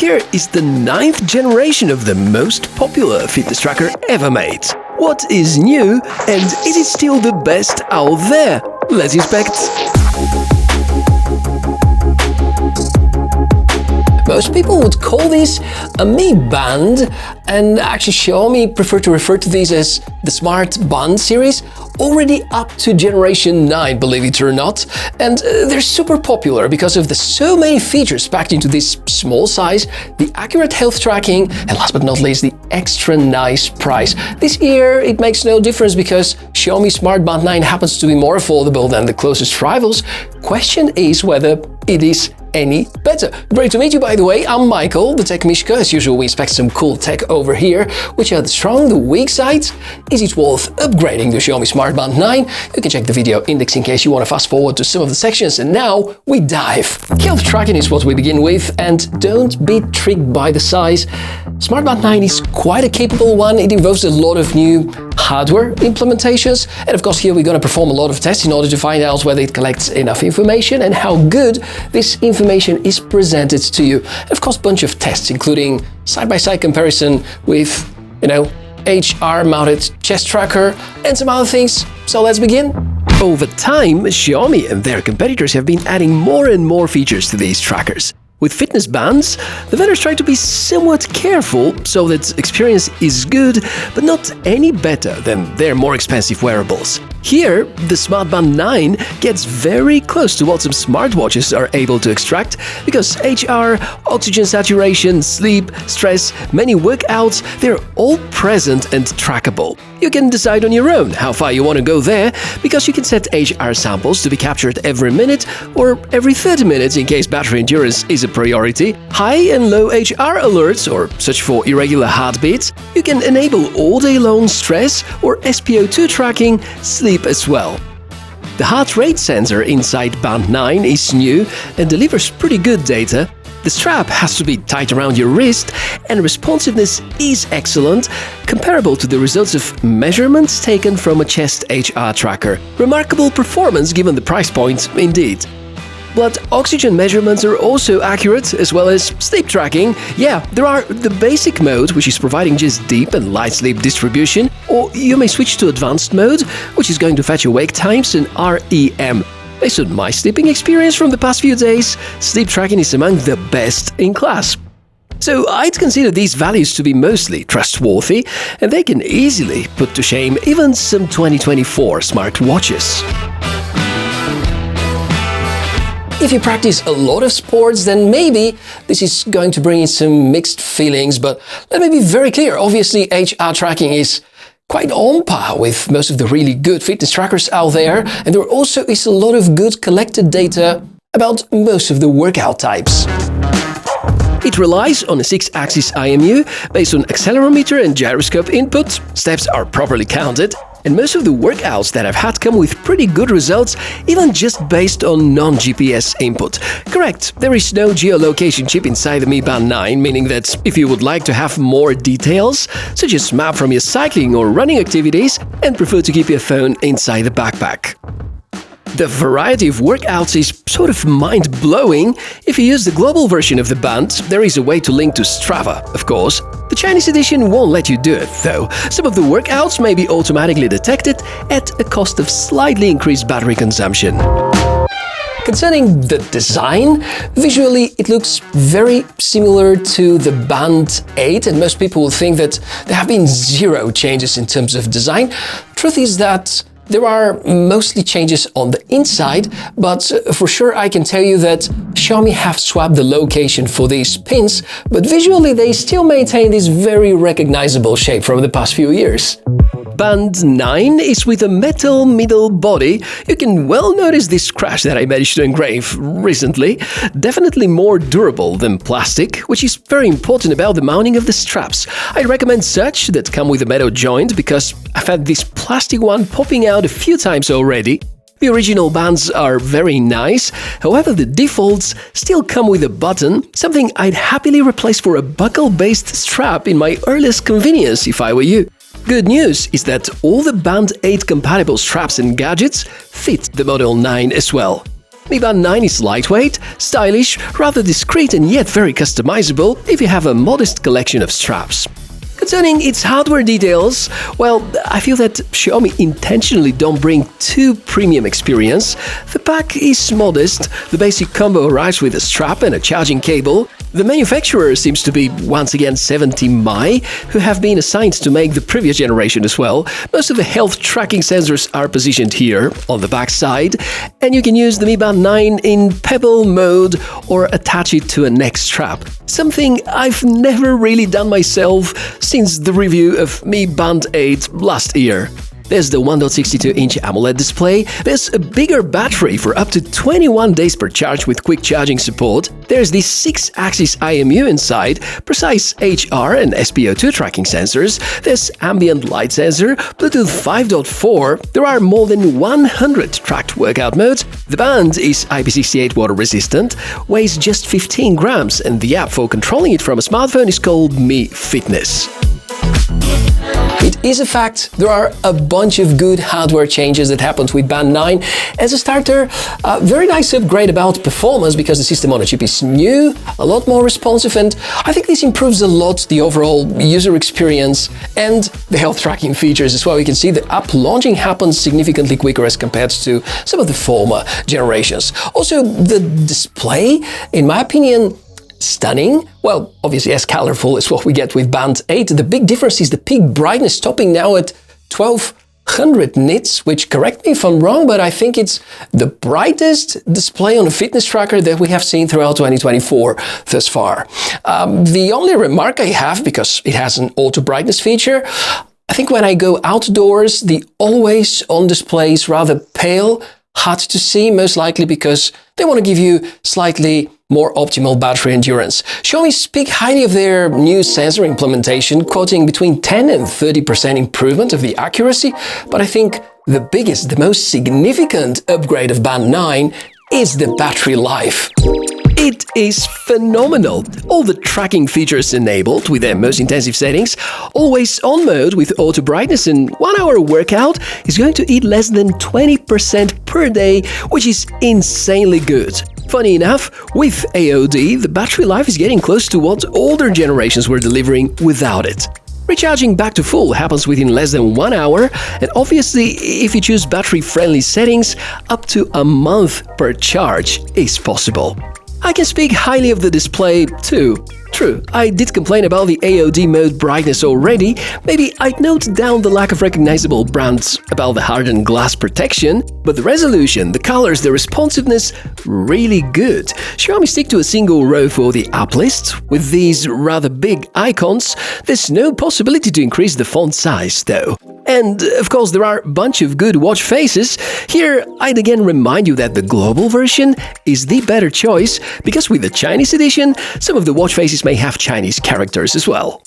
Here is the 9th generation of the most popular fitness tracker ever made. What is new, and is it still the best out there? Let's inspect. Most people would call this a Mi Band, and actually Xiaomi prefer to refer to these as the Smart Band series, already up to generation 9, believe it or not. And they're super popular because of the so many features packed into this small size, the accurate health tracking, and last but not least, the extra nice price. This year, it makes no difference because Xiaomi Smart Band 9 happens to be more affordable than the closest rivals. Question is whether it is any better. Great to meet you, by the way. I'm Michael, the TechMishka. As usual, we inspect some cool tech over here. Which are the strong, the weak sides? Is it worth upgrading the Xiaomi Smart Band 9? You can check the video index in case you want to fast forward to some of the sections. And now we dive. Health tracking is what we begin with, and don't be tricked by the size. Smart Band 9 is quite a capable one. It involves a lot of new hardware implementations, and of course here we're going to perform a lot of tests in order to find out whether it collects enough information and how good this information is presented to you. And of course, a bunch of tests, including side-by-side comparison with, HR-mounted chest tracker and some other things. So let's begin. Over time, Xiaomi and their competitors have been adding more and more features to these trackers. With fitness bands, the vendors try to be somewhat careful so that experience is good, but not any better than their more expensive wearables. Here, the Smart Band 9 gets very close to what some smartwatches are able to extract, because HR, oxygen saturation, sleep, stress, many workouts, they're all present and trackable. You can decide on your own how far you want to go there, because you can set HR samples to be captured every minute or every 30 minutes in case battery endurance is a priority. High and low HR alerts, or search for irregular heartbeats. You can enable all-day-long stress or SpO2 tracking, sleep as well. The heart rate sensor inside Band 9 is new and delivers pretty good data. The strap has to be tight around your wrist, and responsiveness is excellent, comparable to the results of measurements taken from a chest HR tracker. Remarkable performance given the price point, indeed. Blood oxygen measurements are also accurate, as well as sleep tracking. Yeah, there are the basic mode, which is providing just deep and light sleep distribution, or you may switch to advanced mode, which is going to fetch your wake times and REM. Based on my sleeping experience from the past few days, sleep tracking is among the best in class. So I'd consider these values to be mostly trustworthy, and they can easily put to shame even some 2024 smartwatches. If you practice a lot of sports, then maybe this is going to bring in some mixed feelings, but let me be very clear. Obviously, HR tracking is quite on par with most of the really good fitness trackers out there, and there also is a lot of good collected data about most of the workout types. It relies on a 6-axis IMU based on accelerometer and gyroscope input. Steps are properly counted, and most of the workouts that I've had come with pretty good results, even just based on non-GPS input. Correct, there is no geolocation chip inside the Mi Band 9, meaning that if you would like to have more details, such as map from your cycling or running activities, and prefer to keep your phone inside the backpack. The variety of workouts is sort of mind-blowing. If you use the global version of the band, there is a way to link to Strava, of course. The Chinese edition won't let you do it, though. Some of the workouts may be automatically detected at a cost of slightly increased battery consumption. Concerning the design, visually it looks very similar to the Band 8, and most people will think that there have been zero changes in terms of design. Truth is that there are mostly changes on the inside, but for sure I can tell you that Xiaomi have swapped the location for these pins, but visually they still maintain this very recognizable shape from the past few years. Band 9 is with a metal middle body. You can well notice this scratch that I managed to engrave recently. Definitely more durable than plastic, which is very important about the mounting of the straps. I recommend such that come with a metal joint because I've had this plastic one popping out a few times already. The original bands are very nice, however the defaults still come with a button, something I'd happily replace for a buckle-based strap in my earliest convenience if I were you. Good news is that all the Band 8 compatible straps and gadgets fit the Model 9 as well. Mi Band 9 is lightweight, stylish, rather discreet and yet very customizable if you have a modest collection of straps. Concerning its hardware details, well, I feel that Xiaomi intentionally don't bring too premium experience. The pack is modest, the basic combo arrives with a strap and a charging cable. The manufacturer seems to be once again 70Mi, who have been assigned to make the previous generation as well. Most of the health tracking sensors are positioned here, on the back side, and you can use the Mi Band 9 in pebble mode or attach it to a neck strap. Something I've never really done myself since the review of Mi Band 8 last year. There's the 1.62-inch AMOLED display, there's a bigger battery for up to 21 days per charge with quick charging support, there's the 6-axis IMU inside, precise HR and SpO2 tracking sensors, there's ambient light sensor, Bluetooth 5.4, there are more than 100 tracked workout modes, the band is IP68 water resistant, weighs just 15 grams, and the app for controlling it from a smartphone is called Mi Fitness. It is a fact, there are a bunch of good hardware changes that happened with Band 9. As a starter, a very nice upgrade about performance because the system on a chip is new, a lot more responsive, and I think this improves a lot the overall user experience and the health tracking features as well. You can see the app launching happens significantly quicker as compared to some of the former generations. Also, the display, in my opinion, stunning. Well, obviously as colorful as what we get with Band 8. The big difference is the peak brightness topping now at 1200 nits, which, correct me if I'm wrong, but I think it's the brightest display on a fitness tracker that we have seen throughout 2024 thus far. The only remark I have, because it has an auto brightness feature, I think when I go outdoors, the always on display is rather pale, hard to see, most likely because they want to give you slightly more optimal battery endurance. Xiaomi speak highly of their new sensor implementation, quoting between 10 and 30% improvement of the accuracy, but I think the biggest, the most significant upgrade of Band 9 is the battery life. It is phenomenal! All the tracking features enabled with their most intensive settings, always on mode with auto brightness, and 1 hour workout is going to eat less than 20% per day, which is insanely good. Funny enough, with AOD, the battery life is getting close to what older generations were delivering without it. Recharging back to full happens within less than 1 hour, and obviously, if you choose battery-friendly settings, up to a month per charge is possible. I can speak highly of the display too. True, I did complain about the AOD mode brightness already. Maybe I'd note down the lack of recognizable brands about the hardened glass protection, but the resolution, the colors, the responsiveness, really good. Xiaomi stick to a single row for the app list. With these rather big icons, there's no possibility to increase the font size though. And, of course, there are a bunch of good watch faces. Here, I'd again remind you that the global version is the better choice, because with the Chinese edition, some of the watch faces may have Chinese characters as well.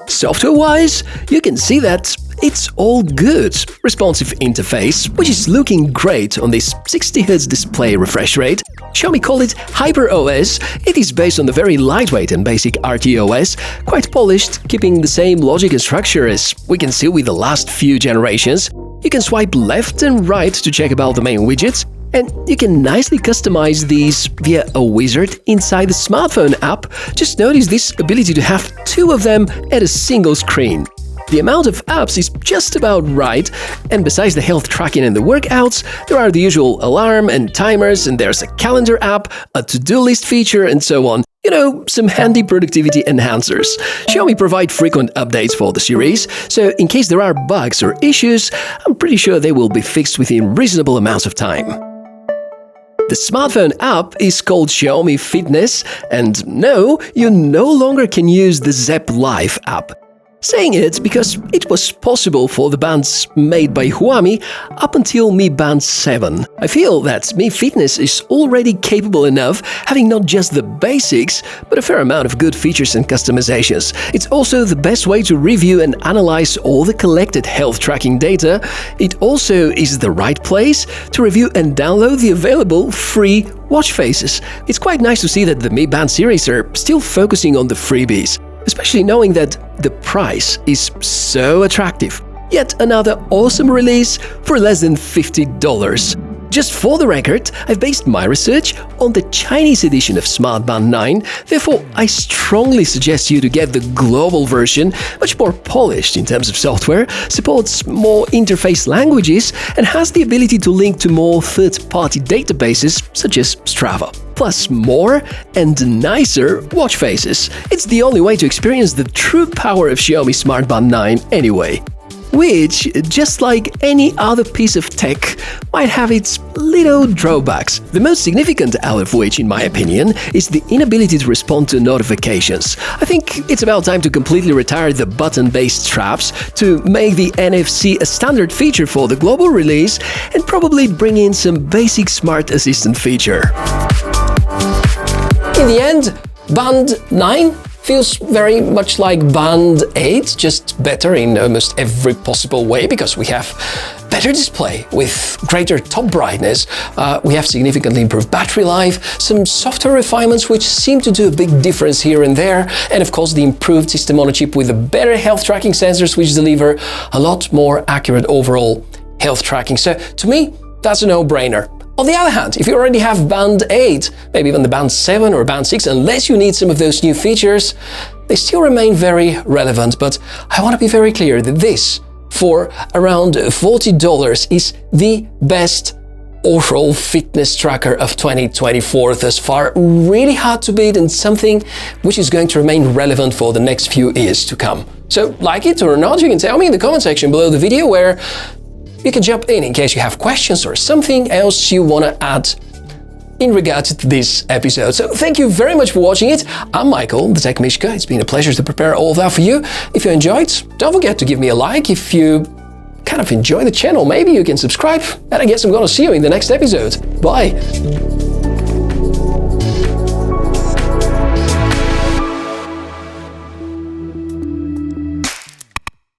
Software-wise, you can see that it's all good. Responsive interface, which is looking great on this 60Hz display refresh rate. Xiaomi call it HyperOS. It is based on the very lightweight and basic RTOS, quite polished, keeping the same logic and structure as we can see with the last few generations. You can swipe left and right to check about the main widgets, and you can nicely customize these via a wizard inside the smartphone app. Just notice this ability to have two of them at a single screen. The amount of apps is just about right, and besides the health tracking and the workouts, there are the usual alarm and timers, and there's a calendar app, a to-do list feature, and so on. You know, some handy productivity enhancers. Xiaomi provide frequent updates for the series, so in case there are bugs or issues, I'm pretty sure they will be fixed within reasonable amounts of time. The smartphone app is called Xiaomi Fitness, and no, you no longer can use the Zepp Live app. Saying it because it was possible for the bands made by Xiaomi up until Mi Band 7. I feel that Mi Fitness is already capable enough, having not just the basics, but a fair amount of good features and customizations. It's also the best way to review and analyze all the collected health tracking data. It also is the right place to review and download the available free watch faces. It's quite nice to see that the Mi Band series are still focusing on the freebies, especially knowing that the price is so attractive. Yet another awesome release for less than $50. Just for the record, I've based my research on the Chinese edition of Smart Band 9, therefore I strongly suggest you to get the global version, much more polished in terms of software, supports more interface languages, and has the ability to link to more third-party databases such as Strava. Plus more and nicer watch faces. It's the only way to experience the true power of Xiaomi Smart Band 9 anyway. Which, just like any other piece of tech, might have its little drawbacks. The most significant out of which, in my opinion, is the inability to respond to notifications. I think it's about time to completely retire the button-based straps, to make the NFC a standard feature for the global release, and probably bring in some basic smart assistant feature. In the end, Band 9 feels very much like Band 8, just better in almost every possible way, because we have better display with greater top brightness, we have significantly improved battery life, some software refinements which seem to do a big difference here and there, and of course the improved system on a chip with the better health tracking sensors which deliver a lot more accurate overall health tracking. So to me, that's a no-brainer. On the other hand, if you already have Band 8, maybe even the Band 7 or Band 6, unless you need some of those new features, they still remain very relevant. But I want to be very clear that this, for around $40, is the best overall fitness tracker of 2024 thus far. Really hard to beat, and something which is going to remain relevant for the next few years to come. So, like it or not, you can tell me in the comment section below the video, where you can jump in case you have questions or something else you want to add in regards to this episode. So thank you very much for watching it. I'm Michael, the TechMishka. It's been a pleasure to prepare all of that for you. If you enjoyed, don't forget to give me a like. If you kind of enjoy the channel, maybe you can subscribe. And I guess I'm gonna see you in the next episode. Bye!